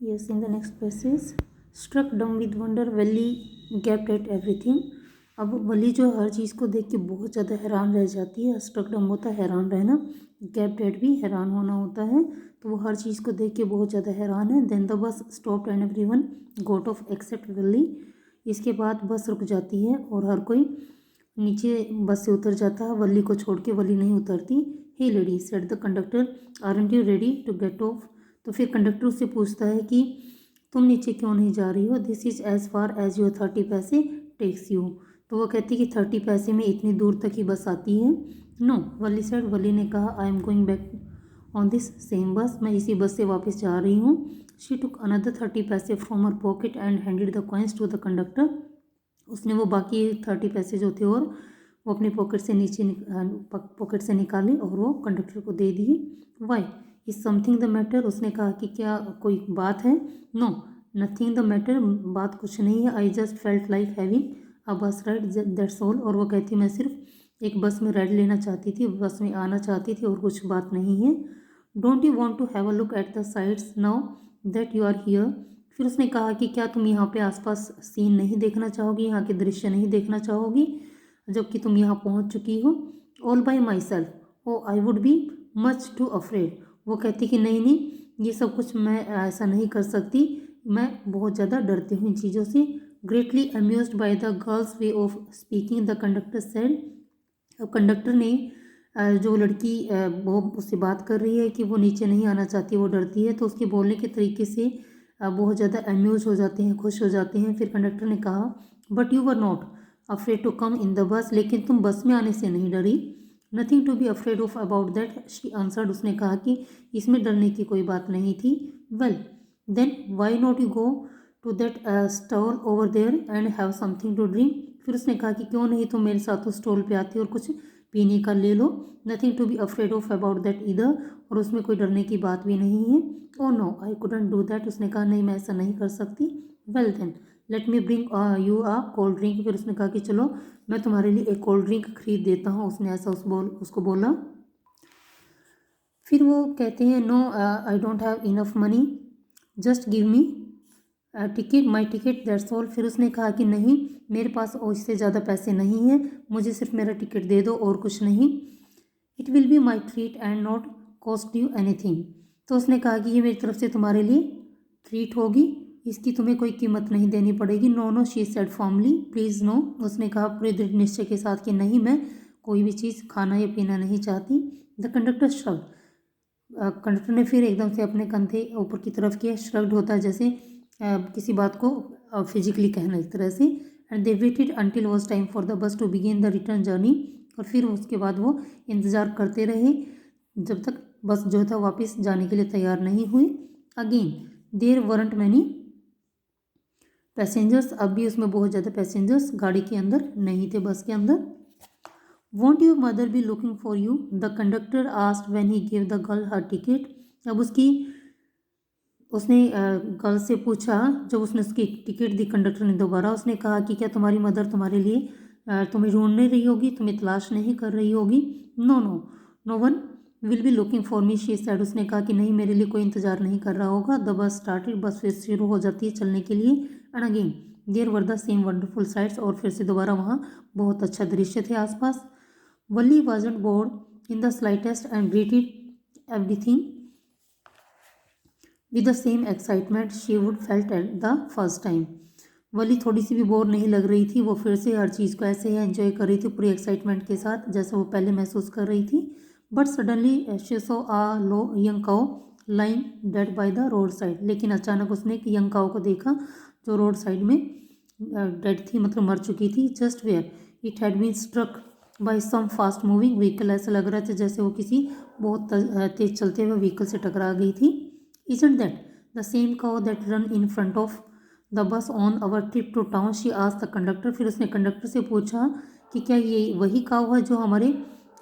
Yes, in the next passage, struck dumb with wonder, Valley gaped at everything. अब वली जो हर चीज़ को देख के बहुत ज़्यादा हैरान रह जाती है। स्ट्रक डम होता है हैरान रहना, गैप डेड भी हैरान होना होता है। तो वो हर चीज़ को देख के बहुत ज़्यादा हैरान है। Then the bus stopped and everyone got off except Valli. इसके बाद बस रुक जाती है और हर कोई नीचे बस से उतर जाता है, वली को छोड़ के। वली नहीं उतरती। Hey lady, said the conductor, aren't you ready to get off. तो फिर कंडक्टर उससे पूछता है कि तुम नीचे क्यों नहीं जा रही हो। This is as far as your 30 पैसे टेक्स यू। तो वो कहती है कि 30 पैसे में इतनी दूर तक ही बस आती है। नो, वली सेड, वली ने कहा, I am going back on this same बस, मैं इसी बस से वापस जा रही हूँ। शी टुक अनदर 30 पैसे from her pocket and handed the coins to the conductor. उसने वो बाकी 30 पैसे जो थे और वो अपनी पॉकेट से निकाली और वो कंडक्टर को दे दिए। Why is something the matter, उसने कहा कि क्या कोई बात है। नो, नथिंग द मैटर, बात कुछ नहीं है। I just felt like having a बस राइड, दैट्स ऑल। और वो कहती मैं सिर्फ एक बस में राइड लेना चाहती थी, बस में आना चाहती थी और कुछ बात नहीं है। Don't you want to have a look at the sides now that you are here. फिर उसने कहा कि क्या तुम यहाँ पे आसपास सीन नहीं देखना चाहोगी, यहाँ के दृश्य नहीं देखना चाहोगी जबकि तुम यहाँ पहुँच चुकी हो। All by myself, oh I would be much too afraid. वो कहती कि नहीं नहीं, ये सब कुछ मैं ऐसा नहीं कर सकती, मैं बहुत ज़्यादा डरती हूँ इन चीज़ों से। Greatly amused by the girls way of speaking, the conductor said. अब कंडक्टर ने जो लड़की वो उससे बात कर रही है कि वो नीचे नहीं आना चाहती, वो डरती है, तो उसके बोलने के तरीके से बहुत ज़्यादा अम्यूज हो जाते हैं, खुश हो जाते हैं। फिर कंडक्टर ने कहा, but you were not afraid to come in the bus, लेकिन तुम बस में आने से नहीं डरी। Nothing to be afraid of about that, she answered. उसने कहा कि इसमें डरने की कोई बात नहीं थी। Well then why not you go to that stall over there and have something to drink. फिर उसने कहा कि क्यों नहीं तुम मेरे साथ उस स्टॉल पे आती और कुछ पीने का ले लो। Nothing to be afraid of about that इधर, और उसमें कोई डरने की बात भी नहीं है। Oh no, I couldn't do that, उसने कहा नहीं मैं ऐसा नहीं कर सकती। Well then let me bring you a cold drink. फिर उसने कहा कि चलो मैं तुम्हारे लिए एक कोल्ड ड्रिंक खरीद देता हूँ। उसने ऐसा उसको बोला। फिर वो कहते हैं, no I don't have enough money, just give me ticket, my ticket, that's all. फिर उसने कहा कि नहीं मेरे पास इससे ज़्यादा पैसे नहीं हैं, मुझे सिर्फ मेरा टिकट दे दो और कुछ नहीं। It will be my treat and not cost you anything. तो उसने कहा कि ये मेरी तरफ से तुम्हारे लिए ट्रीट होगी, इसकी तुम्हें कोई कीमत नहीं देनी पड़ेगी। No no, she said formally, please no. उसने कहा पूरे दृढ़ निश्चय के साथ कि नहीं, मैं कोई भी चीज़ खाना या पीना नहीं चाहती। द कंडक्टर श्रग्ड, कंडक्टर ने फिर एकदम से अपने कंधे ऊपर की तरफ किया। श्रग्ड होता है जैसे किसी बात को फिजिकली कहना, इस तरह से। And they waited until was time for the bus to begin the return journey. और फिर उसके बाद वो इंतज़ार करते रहे जब तक बस जो था वापस जाने के लिए तैयार नहीं हुई। Again there weren't many passengers, अब भी उसमें बहुत ज़्यादा पैसेंजर्स गाड़ी के अंदर नहीं थे, बस के अंदर। Want your mother B looking for you, the conductor asked when he give the girl her ticket. अब उसने गर्ल से पूछा जब उसने उसकी टिकट दी कंडक्टर ने दोबारा। उसने कहा कि क्या तुम्हारी मदर तुम्हारे लिए तुम्हें ढूंढ नहीं रही होगी, तुम्हें तलाश नहीं कर रही होगी। No no, no one will be looking for me, she said. उसने कहा कि नहीं मेरे लिए कोई इंतजार नहीं कर रहा होगा। द बस स्टार्टेड, बस फिर शुरू हो जाती है चलने के लिए। And again there were the same wonderful sights, और फिर से दोबारा वहाँ बहुत अच्छा दृश्य थे आसपास। Valli wasn't bored in the slightest and greeted everything with the same excitement she would felt at the first time. Valli थोड़ी सी भी बोर नहीं लग रही थी, वो फिर से हर चीज़ को ऐसे ही एंजॉय कर रही थी पूरी एक्साइटमेंट के साथ जैसे वो पहले महसूस कर रही थी। But suddenly she saw a low young cow lying dead by the road side. लेकिन अचानक उसने एक यंग काउ को देखा जो रोड साइड में डेड थी, मतलब मर चुकी थी। Just where it had been struck by some fast moving vehicle, ऐसा लग रहा था जैसे वो किसी बहुत तेज चलते हुए व्हीकल से टकरा गई थी। Isn't that the same cow that run in front of the bus on our trip to town? She asked the conductor. फिर उसने कंडक्टर से पूछा कि क्या ये वही काऊ है जो हमारे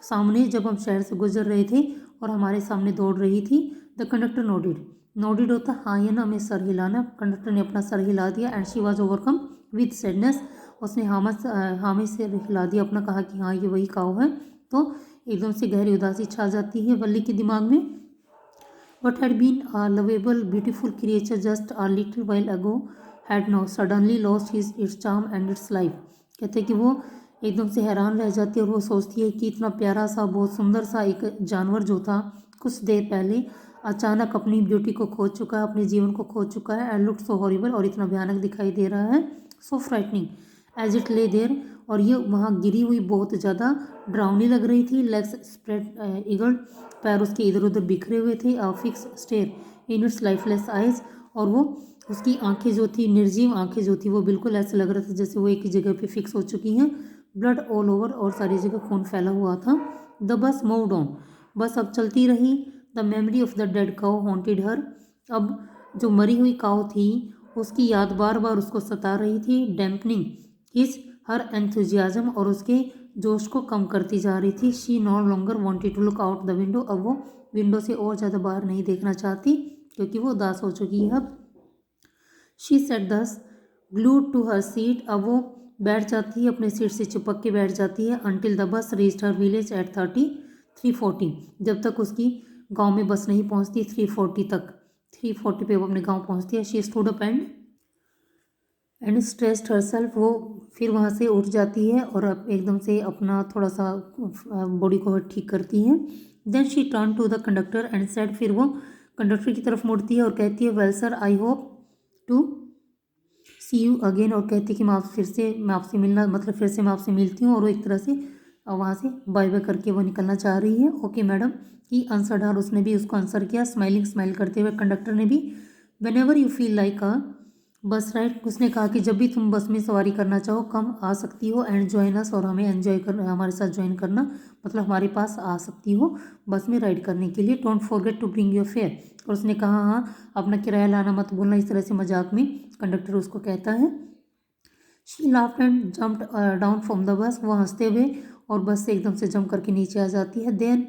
सामने जब हम शहर से गुजर रहे थे और हमारे सामने दौड़ रही थी। द कंडक्टर नोडिड, नोडिड होता हाँ या ना में सर हिलाना। कंडक्टर ने अपना सर हिला दिया। And she was overcome with sadness, उसने हामी से हिला दिया अपना, कहा कि हाँ ये वही काऊ है। तो एकदम से गहरी उदासी छा जाती है वल्ली के दिमाग में। What had been a lovable, beautiful creature just a little while ago had now suddenly lost its charm and its life. कहते हैं कि वो एकदम से हैरान रह जाती है और वो सोचती है कि इतना प्यारा सा, बहुत सुंदर सा एक जानवर जो था कुछ देर पहले अचानक अपनी ब्यूटी को खो चुका है, अपने जीवन को खो चुका है. एंड लुक सो हॉरिबल, और इतना भयानक दिखाई दे रहा है. So frightening as it lay there, और ये वहाँ गिरी हुई बहुत ज़्यादा डरावनी लग रही थी. लेग्स स्प्रेड ईगल्ड, पैर उसके इधर उधर बिखरे हुए थे. A fix stare in its lifeless eyes, और वो उसकी आंखें जो थी, निर्जीव आंखें जो थी, वो बिल्कुल ऐसे लग रहा था जैसे वो एक ही जगह पे फिक्स हो चुकी हैं. ब्लड ऑल ओवर, और सारी जगह खून फैला हुआ था. द बस मूव्ड ऑन, बस अब चलती रही. The memory of the dead cow haunted her, अब जो मरी हुई काउ थी उसकी याद बार बार उसको सता रही थी. डैम्पनिंग हिज हर एंथुजियाज्म, और उसके जोश को कम करती जा रही थी. She no longer wanted to look out the window, अब वो विंडो से और ज़्यादा बाहर नहीं देखना चाहती क्योंकि वो उदास हो चुकी है अब. शी सेट दस ग्लूड टू हर सीट, अब वो बैठ जाती है, अपने सीट से चिपक के बैठ जाती है. Until the bus reached her village at 3:40, जब तक उसकी गांव में बस नहीं पहुंचती. 3:40 तक, 3:40 पे वो अपने गांव पहुंचती है. She stood up and stressed herself, वो फिर वहाँ से उठ जाती है और एकदम से अपना थोड़ा सा बॉडी को ठीक करती है. Then she turn to the conductor and said, फिर वो कंडक्टर की तरफ मुड़ती है और कहती है, well sir, I hope to see you again, और कहती है कि मैं आपसे मिलना, मतलब फिर से मैं आपसे मिलती हूँ. और वो एक तरह से वहाँ से बाय बाय करके वो निकलना चाह रही है. ओके मैडम, ही आंसर्ड हर, उसने भी उसको आंसर किया, स्माइल करते हुए. कंडक्टर ने भी, when ever you feel like अ बस राइड, उसने कहा कि जब भी तुम बस में सवारी करना चाहो कम आ सकती हो. एंड ज्वाइन अस, और हमें एंजॉय कर, हमारे साथ ज्वाइन करना, मतलब हमारे पास आ सकती हो बस में राइड करने के लिए. Don't forget to bring your fare, और उसने कहा हाँ, अपना किराया लाना मत भूलना. इस तरह से मजाक में कंडक्टर उसको कहता है. She laughed and jumped down from the bus, वो हंसते हुए और बस से एकदम से जंप करके नीचे आ जाती है. देन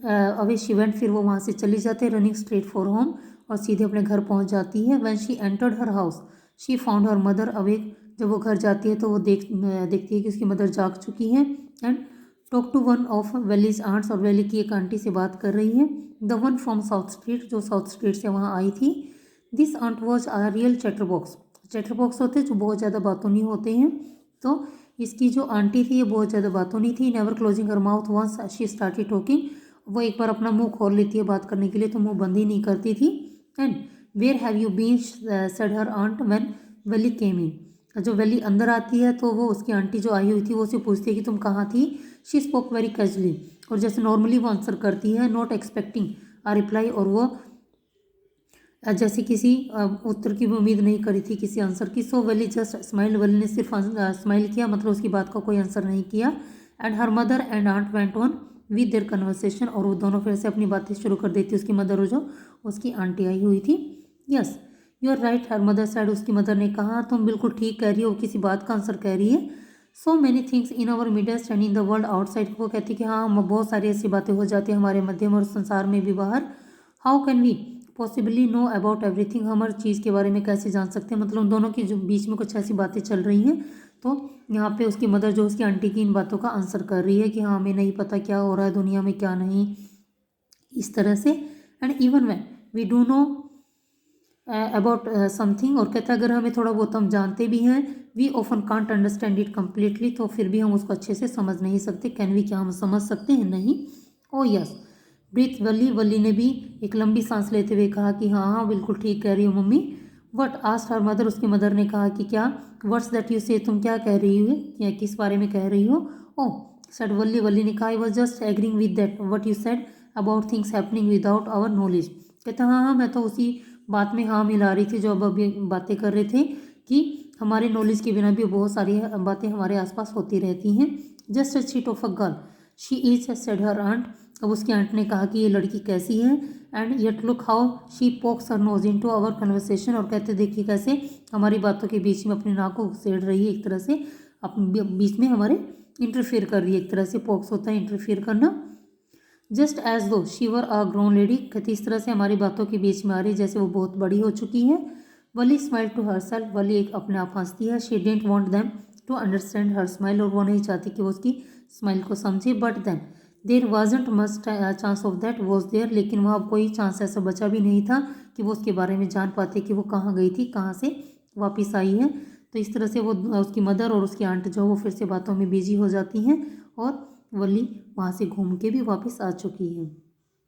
अवे शी वेंट, फिर वो वहाँ से चली जाती है. रनिंग स्ट्रेट फॉर होम, और सीधे अपने घर पहुँच जाती है. When she entered her house she found her mother awake, जब वो घर जाती है तो वो देखती है कि उसकी मदर जाग चुकी है. And talk to one of Valli's aunts, और वैली की एक आंटी से बात कर रही है. The one from south street, जो साउथ स्ट्रीट से वहाँ आई थी. This aunt was a real chatterbox होते जो बहुत ज़्यादा बातूनी होते हैं. तो इसकी जो आंटी थी ये बहुत ज़्यादा बातूनी थी. Never closing her mouth once she started talking, वो एक बार अपना मुंह खोल लेती है बात करने के लिए तो मुंह बंद ही नहीं करती थी. And where have you been said her aunt when Valli came in, जो वेली अंदर आती है तो वो उसकी आंटी जो आई हुई थी वो उसे पूछती है कि तुम कहाँ थी. शी स्पोक वेरी कैजुअली, और जैसे नॉर्मली वो आंसर करती है, नॉट एक्सपेक्टिंग अ रिप्लाई, और वो जैसे किसी उत्तर की भी उम्मीद नहीं करी थी, किसी आंसर की. सो वेली जस्ट स्माइल, वेली ने सिर्फ स्माइल किया, मतलब उसकी बात का कोई आंसर नहीं किया. And her mother and aunt went on with their conversation, और वो दोनों फिर से अपनी बातें शुरू कर देती, उसकी मदर और जो उसकी आंटी आई हुई थी. Yes you are right her mother said, उसकी मदर ने कहा, तुम बिल्कुल ठीक कह रही हो, किसी बात का आंसर कह रही है. So many things in our midst and in the world outside, वो कहती कि हाँ, बहुत सारी ऐसी बातें हो जाती हैं हमारे मध्यम और संसार में भी बाहर. How can we possibly know about everything, हम हर चीज़ के बारे में कैसे जान सकते हैं. मतलब उन दोनों की जो बीच में कुछ ऐसी बातें चल रही हैं, तो यहाँ पे उसकी मदर जो उसकी आंटी की इन बातों का आंसर कर रही है कि हाँ, हमें नहीं पता क्या हो रहा है दुनिया में क्या नहीं, इस तरह से. And even when we do know about something, और कहता है अगर हमें थोड़ा बहुत हम जानते भी हैं, we often can't understand it completely, तो फिर भी हम उसको अच्छे से समझ नहीं सकते. कैन वी, क्या हम समझ सकते हैं? नहीं. ओ यस ब्रीथ वली ने भी एक लंबी सांस लेते हुए कहा कि हाँ हाँ बिल्कुल ठीक कह रही हो mummy. What asked her mother, उसकी मदर ने कहा कि क्या. वर्ड्स दैट यू से, तुम क्या कह रही हो या किस बारे में कह रही हो. ओ सेड वली ने कहा, I was just agreeing with that what you said about things happening without our knowledge. कहता हाँ हाँ, मैं तो उसी बात में हाँ मिला रही थी जो अब अभी बातें कर रहे थे कि हमारे नॉलेज के बिना भी बहुत सारी बातें हमारे आसपास होती रहती हैं. Just a chit of a girl she is said her aunt, अब उसकी आंट ने कहा कि ये लड़की कैसी है. And yet look how she pokes her nose into our conversation, और कहते देखिए कैसे हमारी बातों के बीच में अपनी नाक को घुसेड़ रही है, एक तरह से अपने बीच में हमारे इंटरफेयर कर रही है. एक तरह से पोक्स होता है इंटरफेयर करना. जस्ट एज दो शीवर अ ग्रोन लेडी, कहती इस तरह से हमारी बातों के बीच में आ रही जैसे वो बहुत बड़ी हो चुकी है. वली स्माइल टू हर सेल्फ, वली एक अपने आप हंसती है. She didn't want them to understand her smile, और वो नहीं चाहती कि वो उसकी स्माइल को समझे. But then there wasn't much chance of that was there, लेकिन वहाँ कोई चांस ऐसा बचा भी नहीं था कि वो उसके बारे में जान पाते कि वो कहाँ गई थी, कहाँ से वापस आई है। तो इस तरह से वो उसकी मदर और उसकी आंट जो वो फिर से बातों में बिजी हो जाती हैं और वली वहाँ से घूम के भी वापस आ चुकी है।